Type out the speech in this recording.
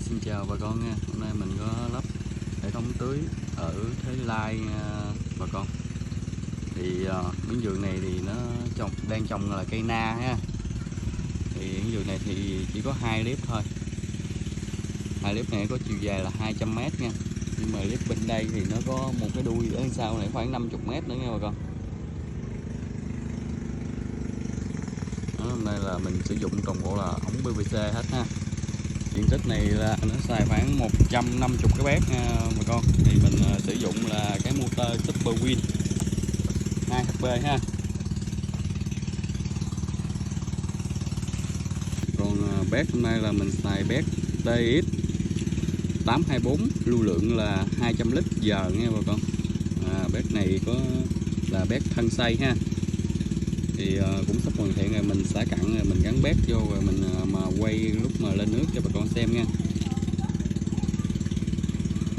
Xin chào bà con nha. Hôm nay mình có lắp hệ thống tưới ở Thế Lai bà con. Thì miếng vườn này thì nó đang trồng là cây na ha. Thì miếng vườn này thì chỉ có 2 clip thôi. 2 clip này có chiều dài là 200 m nha. Nhưng mà clip bên đây thì nó có một cái đuôi ở sau này khoảng 50 m nữa nha bà con. Đó, hôm nay là mình sử dụng toàn bộ là ống PVC hết ha. Diện tích này là nó xài khoảng 150 cái bát nha bà con. Thì mình sử dụng là cái motor Super Win 2HP ha. Còn bát hôm nay là mình xài bát TX 824, lưu lượng là 200 lít giờ nha bà con. Bát này có là bát thân xay ha. Thì cũng sắp hoàn thiện rồi, mình xả cặn rồi mình gắn bát vô rồi mình mà quay lúc mà lên nước cho bà con xem nha.